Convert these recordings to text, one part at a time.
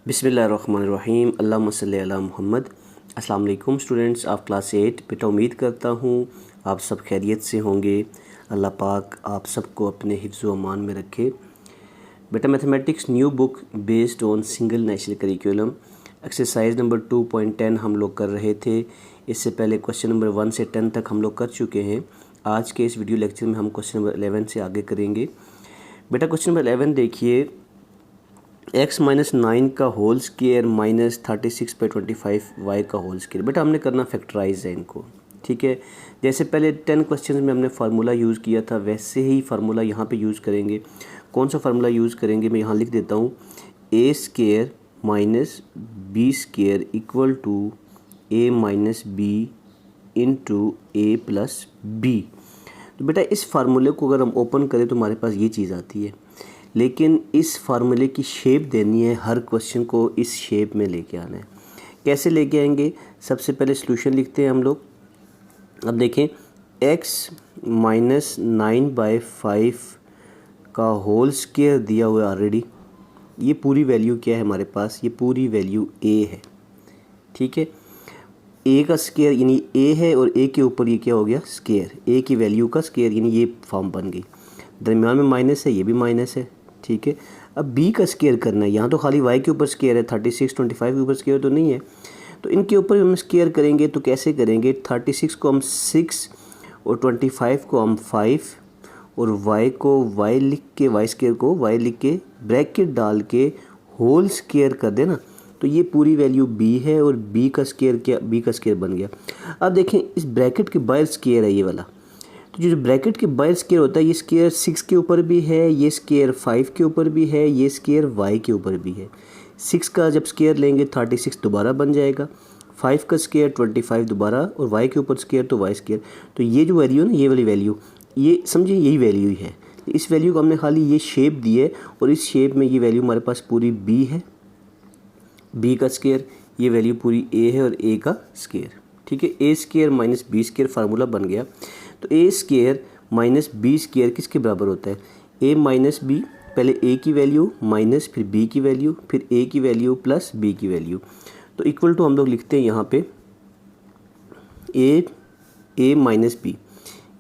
बिस्मिल्लाहिर्रहमानिर्रहीम अल्लाहुम्मा सल्ली अला मुहम्मद। अस्सलाम वालेकुम स्टूडेंट्स ऑफ क्लास 8। बेटा उम्मीद करता हूँ आप सब खैरियत से होंगे। अल्लाह पाक आप सबको अपने हिफ्ज़ व अमान में रखे। बेटा mathematics new book based on single national curriculum exercise number 2.10 हम लोग कर रहे थे। इससे पहले क्वेश्चन नंबर 1 से 10 तक हम लोग कर चुके हैं। आज के इस वीडियो लेक्चर में हम क्वेश्चन नंबर 11 से आगे करेंगे। बेटा क्वेश्चन नंबर 11 देखिए, x-9 का होल स्क्वायर -36/25 y का होल स्क्वायर। बेटा हमने करना फैक्टराइज है इनको, ठीक है। जैसे पहले 10 क्वेश्चन में हमने फार्मूला यूज़ किया था वैसे ही फार्मूला यहाँ पे यूज़ करेंगे। कौन सा फार्मूला यूज़ करेंगे मैं यहाँ लिख देता हूँ, a square minus B square equal to a minus B into a plus B. तो बेटा इस फार्मूले को अगर हम ओपन करें तो हमारे पास ये चीज़ आती है, लेकिन इस फार्मूले की शेप देनी है, हर क्वेश्चन को इस शेप में लेके आना है। कैसे लेके आएंगे? सबसे पहले सॉल्यूशन लिखते हैं हम लोग। अब देखें x-9/5 का होल स्क्वायर दिया हुआ है ऑलरेडी। ये पूरी वैल्यू क्या है हमारे पास? ये पूरी वैल्यू a है, ठीक है। a का स्क्वायर यानी a है और a के ऊपर ये क्या हो गया? स्क्वायर। a की वैल्यू का स्क्वायर यानी ये फॉर्म बन गई। दरमियान में माइनस है, ये भी माइनस है, ठीक है। अब b का स्क्वायर करना है। यहाँ तो खाली y के ऊपर स्क्वायर है, 36 25 के ऊपर स्क्वायर तो नहीं है, तो इनके ऊपर हम स्क्वायर करेंगे। तो कैसे करेंगे? 36 को हम 6 और 25 को हम 5 और y को y लिख के, y स्क्वायर को y लिख के ब्रैकेट डाल के होल स्क्वायर कर देना। तो ये पूरी वैल्यू b है और b का स्क्वायर क्या? b का स्क्वायर बन गया। अब देखें इस ब्रैकेट के बाहर स्क्वायर है ये वाला, तो जो ब्रैकेट के बाहर स्क्वायर होता है ये स्क्वायर 6 के ऊपर भी है, ये स्क्वायर 5 के ऊपर भी है, ये स्क्वायर y के ऊपर भी है। 6 का जब स्क्वायर लेंगे 36 दोबारा बन जाएगा, 5 का स्क्वायर 25 दोबारा, और y के ऊपर स्क्वायर तो y स्क्वायर। तो ये जो वैल्यू है ना, ये वाली वैल्यू, ये समझिए यही वैल्यू ही है। इस वैल्यू को हमने खाली ये शेप दी है और इस शेप में ये वैल्यू हमारे पास पूरी b है, b का स्क्वायर, ये वैल्यू पूरी a है और a का स्क्वायर, ठीक है। a square minus B square formula बन गया। तो a square minus B square किसके बराबर होता है? a माइनस बी, पहले a की वैल्यू माइनस फिर b की वैल्यू फिर a की वैल्यू प्लस b की वैल्यू। तो इक्वल टू हम लोग लिखते हैं यहाँ पे a माइनस बी,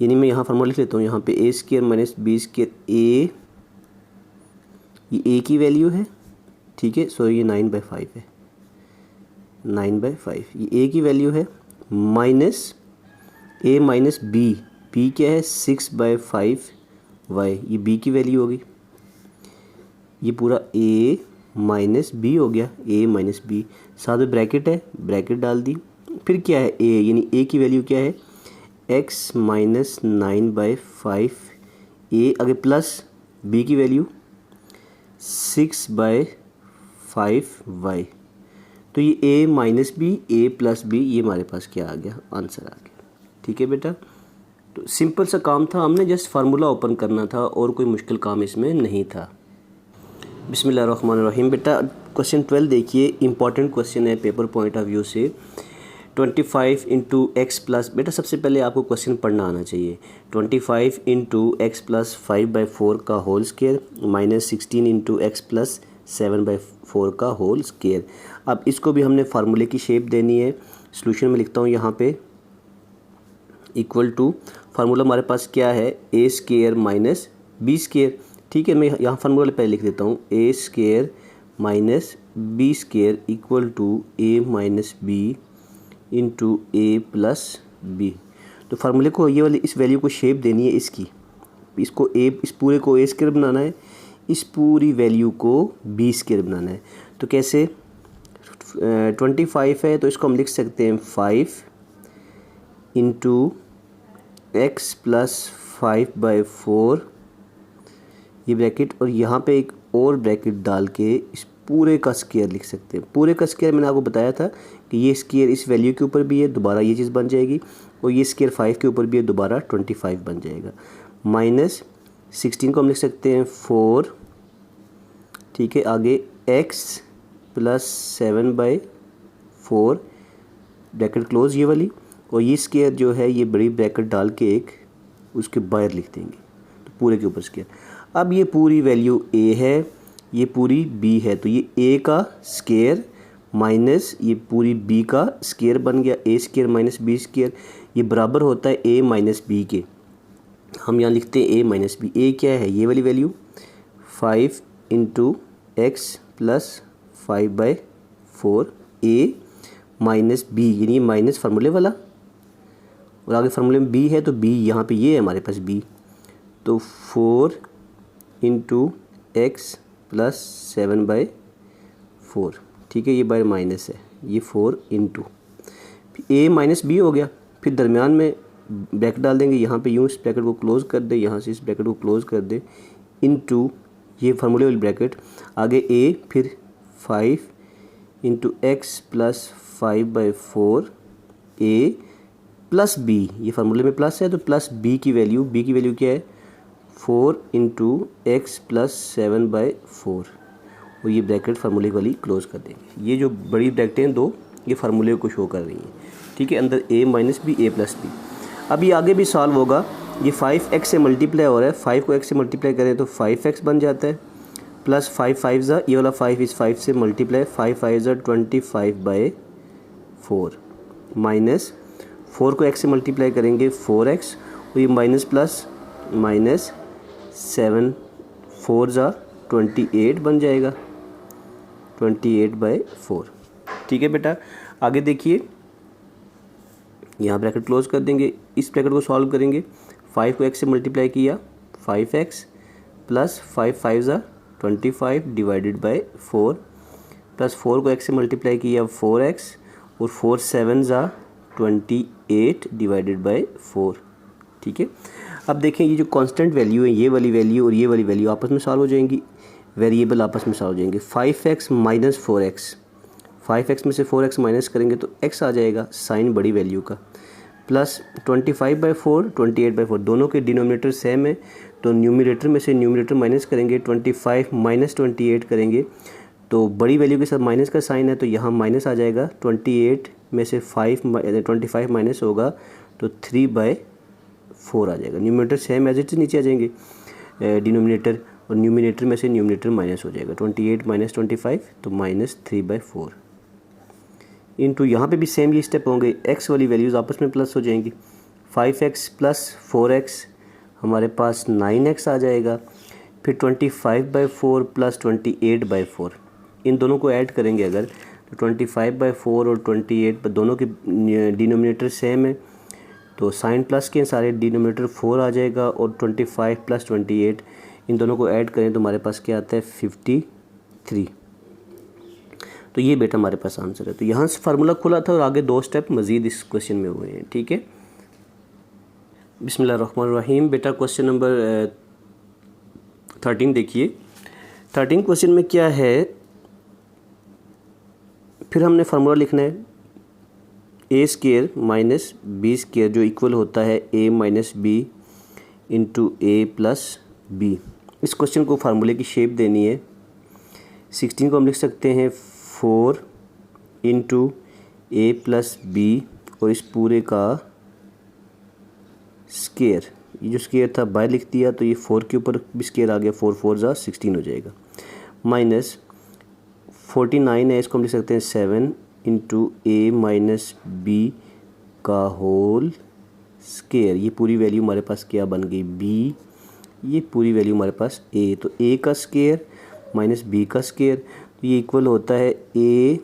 यानी मैं यहाँ फार्मूला लिख लेता हूँ। यहाँ पे a square minus B square, a ये a की वैल्यू है, ठीक है। सो ये 9/5 है, 9/5 ये a की वैल्यू है, minus a minus B, b क्या है? 6/5 y, ये b की वैल्यू होगी। ये पूरा a माइनस बी हो गया, a माइनस बी, साथ में ब्रैकेट है, ब्रैकेट डाल दी। फिर क्या है? a, यानी a की वैल्यू क्या है? x माइनस 9/5 a, आगे प्लस b की वैल्यू 6/5 y। तो ये a minus B, a plus B, ये हमारे पास क्या आ गया? आंसर आ गया, ठीक है बेटा। तो सिंपल सा काम था, हमने जस्ट फार्मूला ओपन करना था और कोई मुश्किल काम इसमें नहीं था। बिस्मिल्लाहिर्रहमानिर्रहीम। बेटा क्वेश्चन 12 देखिए, इंपॉर्टेंट क्वेश्चन है पेपर पॉइंट ऑफ व्यू से। 25 इंटू एक्स प्लस, बेटा सबसे पहले आपको क्वेश्चन पढ़ना आना चाहिए। 25 इंटू एक्स प्लस 5/4 का whole square minus 16 into X plus 7/4 का होल स्क्वायर। अब इसको भी हमने फार्मूले की शेप देनी है। सॉल्यूशन में लिखता हूँ यहाँ पे इक्वल टू, फार्मूला हमारे पास क्या है? a square minus B square, ठीक है। मैं यहाँ फार्मूला पहले लिख देता हूँ, a square minus B square equal to a minus B into a plus B. तो फार्मूले को ये वाली इस वैल्यू को शेप देनी है इसकी, इसको a, इस पूरे को a स्क्वायर बनाना है, इस पूरी वैल्यू को b स्क्वायर बनाना है। तो कैसे? 25 है तो इसको हम लिख सकते हैं 5 इंटू एक्स प्लस 5/4, ये ब्रैकेट, और यहाँ पे एक और ब्रैकेट डाल के इस पूरे का स्क्वायर लिख सकते हैं। पूरे का स्क्वायर मैंने आपको बताया था कि ये स्क्वायर इस वैल्यू के ऊपर भी है, दोबारा ये चीज़ बन जाएगी, और ये स्क्वायर 5 के ऊपर भी है, दोबारा 25 बन जाएगा। माइनस 16 को हम लिख सकते हैं 4, ठीक है। आगे x प्लस 7/4 ब्रैकेट क्लोज ये वाली, और ये स्क्वायर जो है ये बड़ी ब्रैकेट डाल के एक उसके बाहर लिख देंगे, तो पूरे के ऊपर स्क्वायर। अब ये पूरी वैल्यू a है, ये पूरी b है, तो ये a का स्केयर माइनस ये पूरी b का स्केयर बन गया, a square minus b square, ये बराबर होता है a माइनस बी के। हम यहाँ लिखते हैं a माइनस बी। a क्या है, ये वाली value 5 into X plus 5/4 a minus B, यानी ये माइनस फार्मूले वाला और आगे फार्मूले में b है, तो b यहाँ पे ये है हमारे पास b, तो 4 इंटू एक्स प्लस 7/4, ठीक है, ये बाय माइनस है, ये 4 इंटू a माइनस बी हो गया। फिर दरमियान में ब्रैकेट डाल देंगे, यहाँ पे यूँ इस ब्रैकेट को क्लोज़ कर दे, यहाँ से इस ब्रैकेट को क्लोज़ कर दे, इंटू ये फार्मूले वाली ब्रैकेट, आगे a, फिर 5 into X plus 5/4 a plus b, ये फार्मूले में प्लस है तो प्लस b की वैल्यू क्या है 4 इंटू एक्स प्लस 7/4, और ये ब्रैकेट फार्मूले वाली क्लोज़ कर देंगे। ये जो बड़ी ब्रैकेटें हैं दो, ये फार्मूले को शो कर रही हैं, ठीक है, अंदर a minus B a plus B. अब ये आगे भी सॉल्व होगा, ये 5x से मल्टीप्लाई हो रहा है, 5 को x से मल्टीप्लाई करें तो 5x बन जाता है, प्लस 5 5 ज़ा, ये वाला 5 इस 5 से मल्टीप्लाई, 5 5 ज़ा 25/4 माइनस 4 को x से मल्टीप्लाई करेंगे 4x, और ये माइनस प्लस माइनस 7 4 ज़ा 28 बन जाएगा, 28/4, ठीक है बेटा। आगे देखिए, यहाँ ब्रैकेट क्लोज कर देंगे, इस ब्रैकेट को सॉल्व करेंगे, 5 को x से मल्टीप्लाई किया 5x प्लस 5 5 ज़ा 25 डिवाइडेड बाई 4, प्लस 4 को x से मल्टीप्लाई किया 4x, और 4 7 ज़ा 28 डिवाइडेड बाई 4, ठीक है। अब देखें, ये जो कांस्टेंट वैल्यू है, ये वाली वैल्यू और ये वाली वैल्यू आपस में सॉल्व हो जाएंगी, वेरिएबल आपस में सॉल्व हो जाएंगे। 5x माइनस 4x, 5x में से 4x माइनस करेंगे तो x आ जाएगा साइन बड़ी वैल्यू का, प्लस 25/4 28/4, दोनों के डिनोमिनेटर सेम है, तो न्यूमरेटर में से न्यूमरेटर माइनस करेंगे, 25 माइनस 28 करेंगे तो बड़ी वैल्यू के साथ माइनस का साइन है, तो यहाँ माइनस आ जाएगा, 28 में से 25 माइनस होगा तो 3/4 आ जाएगा। Numerator same as it is नीचे आ जाएंगे डिनोमिनेटर, और न्यूमरेटर में से न्यूमरेटर माइनस हो जाएगा, 28 माइनस 25 तो माइनस 3/4, इंटू यहाँ पे भी सेम ये स्टेप होंगे, x वाली वैल्यूज़ आपस में प्लस हो जाएंगी, 5x प्लस 4x हमारे पास 9x आ जाएगा, फिर 25/4 प्लस 28/4, इन दोनों को ऐड करेंगे अगर तो 25/4 और 28 दोनों के डिनोमिनेटर सेम है, तो साइन प्लस के सारे डिनोमिनेटर 4 आ जाएगा, और 25 प्लस 28 इन दोनों को ऐड करें तो हमारे पास क्या आता है 53। तो ये बेटा हमारे पास आंसर है। तो यहाँ से फार्मूला खुला था और आगे 2 स्टेप मज़ीद इस क्वेश्चन में हुए हैं, ठीक है। बिस्मिल्लाहिर्रहमानिर्रहीम। बेटा क्वेश्चन नंबर 13 देखिए। 13 क्वेश्चन में क्या है, फिर हमने फार्मूला लिखना है a square minus B square जो इक्वल होता है a minus B into A plus B. इस क्वेश्चन को फार्मूले की शेप देनी है। 16 को हम लिख सकते हैं 4 इंटू ए प्लस बी, और इस पूरे का स्केयर, ये जो स्केयर था बाहर लिख दिया तो ये 4 के ऊपर भी स्केयर आ गया, 4 4 ज़ा 16 हो जाएगा, माइनस 49 है, इसको हम लिख सकते हैं 7 इंटू ए माइनस बी का होल स्केयर। ये पूरी वैल्यू हमारे पास क्या बन गई b, ये पूरी वैल्यू हमारे पास a, तो a का स्केयर माइनस b का स्केयर, तो ये इक्वल होता है a,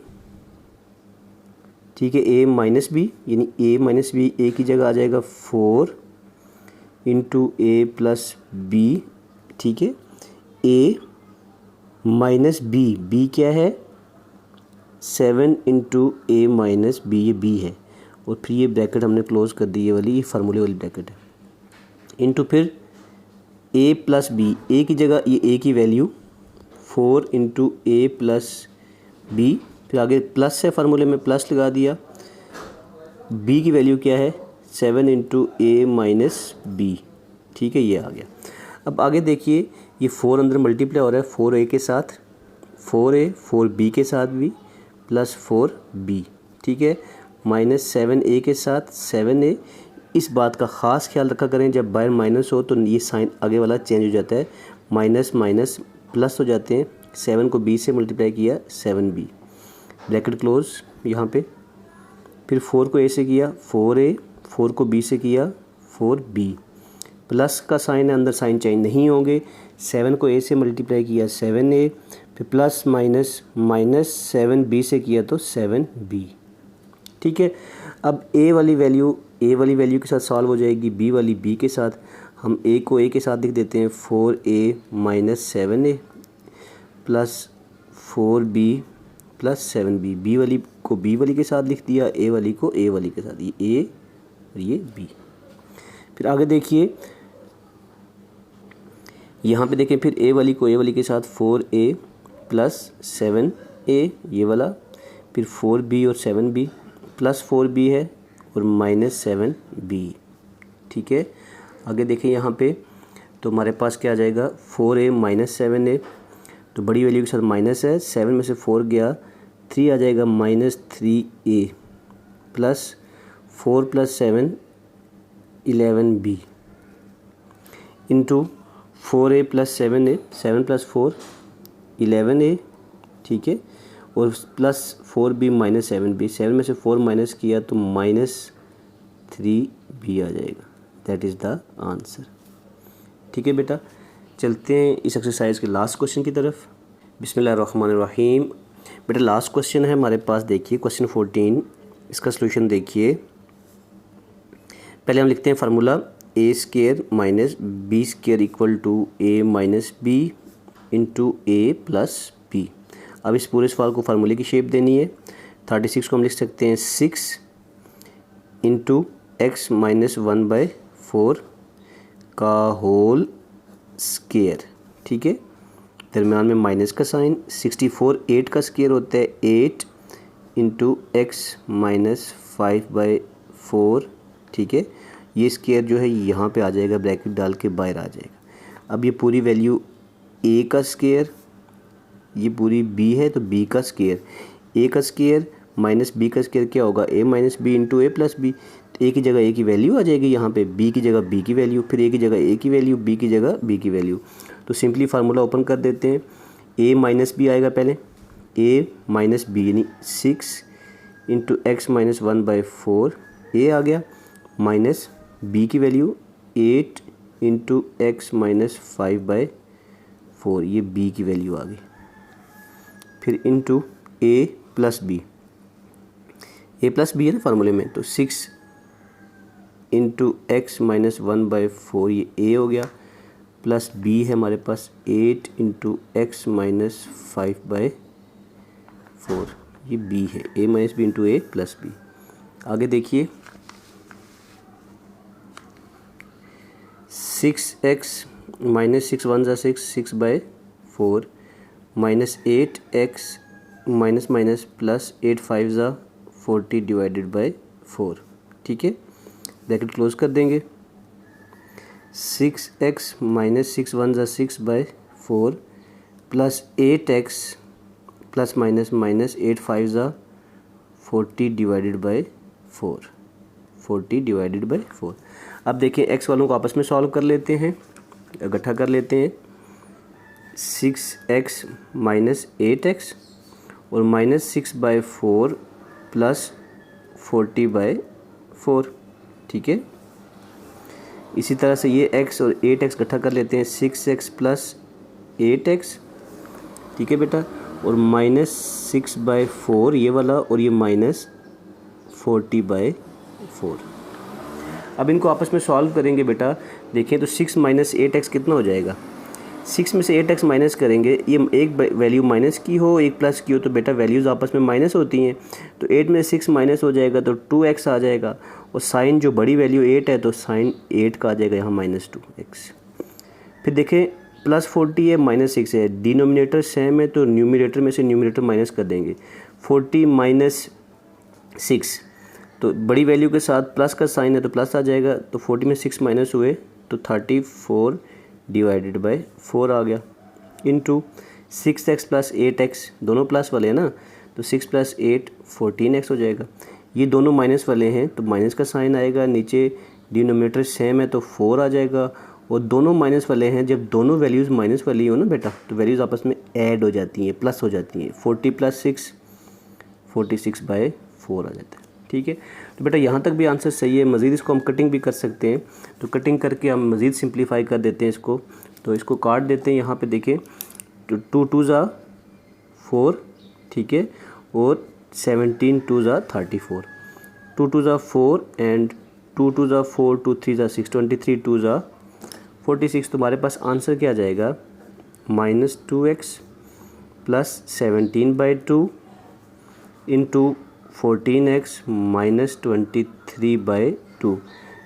ठीक है, a माइनस बी, यानी a माइनस बी a की जगह आ जाएगा 4 इंटू ए प्लस बी, ठीक है, a माइनस बी, b क्या है 7 इंटू ए माइनस बी, ये b है, और फिर ये ब्रैकेट हमने क्लोज कर दी, ये वाली, ये फार्मूले वाली ब्रैकेट है, इंटू फिर a प्लस बी, a की जगह ये a की value 4 into A plus B, फिर आगे प्लस है, फार्मूले में प्लस लगा दिया, b की वैल्यू क्या है 7 इंटू ए माइनस बी, ठीक है, ये आ गया। अब आगे देखिए, ये 4 अंदर मल्टीप्लाई हो रहा है 4a के साथ, 4a 4b के साथ भी, प्लस 4b, ठीक है, माइनस 7a के साथ 7a। इस बात का ख़ास ख्याल रखा करें, जब बाहर माइनस हो तो ये साइन आगे वाला चेंज हो जाता है, माइनस माइनस प्लस हो जाते हैं, 7 को b से मल्टीप्लाई किया 7b, ब्रैकेट क्लोज यहाँ पे। फिर 4 को a से किया 4a, 4 को b से किया 4b, प्लस का साइन है, अंदर साइन चेंज नहीं होंगे। 7 को a से मल्टीप्लाई किया 7a, फिर प्लस माइनस माइनस 7b से किया तो 7b। ठीक है, अब a वाली वैल्यू के साथ सॉल्व हो जाएगी b वाली b के साथ। हम a को a के साथ लिख देते हैं 4a minus 7a plus 4b plus 7b। b वाली को b वाली के साथ लिख दिया, a वाली को a वाली के साथ, ये a और ये b। फिर आगे देखिए, यहाँ पे देखें, फिर a वाली को a वाली के साथ 4a प्लस 7a ये वाला, फिर 4b और 7b प्लस 4b है और माइनस 7b। ठीक है, आगे देखें यहाँ पे तो हमारे पास क्या आ जाएगा 4a माइनस 7a, तो बड़ी वैल्यू के साथ माइनस है, 7 में से 4 गया 3 आ जाएगा minus 3a plus 4 plus 7 11b into 4a plus 7a, 7 plus 4 11a। ठीक है, और प्लस 4b माइनस 7b, 7 में से 4 माइनस किया तो माइनस 3b आ जाएगा। That is the answer. ठीक है बेटा, चलते हैं इस एक्सरसाइज के लास्ट क्वेश्चन की तरफ। बिस्मिल्लाहिर्रहमानिर्रहीम। बेटा लास्ट क्वेश्चन है हमारे पास, देखिए क्वेश्चन 14, इसका सलूशन देखिए। पहले हम लिखते हैं formula a square minus b square equal to a minus b into a plus b। अब इस पूरे सवाल को फार्मूले की शेप देनी है। 36 को हम लिख सकते हैं 6 इंटू एक्स माइनस 1/4 का होल स्क्वायर। ठीक है, दरम्यान में माइनस का साइन। 64 8 का स्क्वायर होता है 8 इंटू एक्स माइनस 5/4। ठीक है, ये स्क्वायर जो है यहाँ पे आ जाएगा, ब्रैकेट डाल के बाहर आ जाएगा। अब ये पूरी वैल्यू a का स्क्वायर, ये पूरी b है तो b का स्क्वायर, a का स्क्वायर माइनस b का स्क्वायर क्या होगा a minus B into a plus B. तो a की जगह a की वैल्यू आ जाएगी यहाँ पे, b की जगह b की वैल्यू, फिर a की जगह a की वैल्यू, b की जगह b की वैल्यू। तो सिंपली फार्मूला ओपन कर देते हैं। a माइनस बी आएगा पहले, a माइनस बी यानी 6 इंटू एक्स माइनस 1/4 a आ गया, माइनस b की वैल्यू 8 इंटू एक्स माइनस 5/4, ये b की वैल्यू आ गई। फिर into a plus B, a plus B है ना फार्मूले में, तो 6 इंटू एक्स माइनस 1/4 ये a हो गया, प्लस b है हमारे पास 8 इंटू एक्स माइनस 5/4, ये b है, a minus B into a plus B. आगे देखिए 6x माइनस 6 1 ज़ा 6, 6/4 minus 8x minus minus plus 8 5 ज़ा 40 डिवाइडेड बाय 4। ठीक है, ब्रैकेट क्लोज कर देंगे। 6x माइनस 6 1 ज़ा 6/4 plus 8x plus minus minus 8 5 ज़ा 40 डिवाइडेड बाय 4, 40 डिवाइडेड बाय 4। अब देखिए x वालों को आपस में सॉल्व कर लेते हैं, इकट्ठा कर लेते हैं। 6x माइनस 8x और माइनस 6/4 प्लस 40/4। ठीक है, इसी तरह से ये x और 8x इकट्ठा कर लेते हैं, 6x प्लस 8x। ठीक है बेटा, और माइनस 6/4 ये वाला, और ये माइनस 40/4। अब इनको आपस में सॉल्व करेंगे बेटा। देखें तो 6 माइनस 8x कितना हो जाएगा, 6 में से 8x माइनस करेंगे, ये एक वैल्यू माइनस की हो एक प्लस की हो तो बेटा वैल्यूज़ आपस में माइनस होती हैं। तो 8 में 6 माइनस हो जाएगा तो 2x आ जाएगा, और साइन जो बड़ी वैल्यू 8 है तो साइन 8 का आ जाएगा यहाँ माइनस 2x। फिर देखें प्लस 40 है माइनस 6 है, डिनोमिनेटर सेम है तो न्यूमिनेटर में से न्यूमिनेटर माइनस कर देंगे। 40 माइनस 6, तो बड़ी वैल्यू के साथ प्लस का साइन है तो प्लस आ जाएगा, तो 40 में 6 माइनस हुए तो 34 डिवाइडेड बाय 4 आ गया, इंटू 6x प्लस 8x, दोनों प्लस वाले हैं ना, तो 6 प्लस 8 14x हो जाएगा। ये दोनों माइनस वाले हैं तो माइनस का साइन आएगा, नीचे डिनोमिनेटर सेम है तो 4 आ जाएगा, और दोनों माइनस वाले हैं। जब दोनों वैल्यूज़ माइनस वाली हो ना बेटा, तो वैल्यूज़ आपस में ऐड हो जाती हैं, प्लस हो जाती हैं। 40 + 6 46/4 आ जाता है। ठीक है, तो बेटा यहाँ तक भी आंसर सही है। मज़ीद इसको हम कटिंग भी कर सकते हैं, तो कटिंग करके हम मज़ीद सिंप्लीफाई कर देते हैं इसको। तो इसको काट देते हैं। यहाँ पे देखें, 2 2 ज़ा 4, ठीक है, और 17 2 ज़ा 34, 2 2 ज़ा 4 एंड 2 2 ज़ा 4, 2 3 ज़ा 6, 23 2 ज़ा 46। तुम्हारे पास आंसर क्या आ जाएगा, -2x + 17/2 into 14x - 23/2।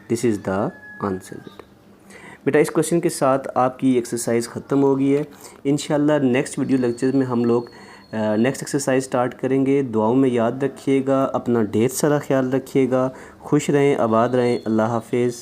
This is the answer. बेटा इस क्वेश्चन के साथ आपकी एक्सरसाइज ख़त्म हो गई है। इंशाल्लाह नेक्स्ट वीडियो लेक्चर में हम लोग नेक्स्ट एक्सरसाइज स्टार्ट करेंगे। दुआओं में याद रखिएगा, अपना ढेर सारा ख्याल रखिएगा, खुश रहें, आबाद रहें। अल्लाह हाफिज़।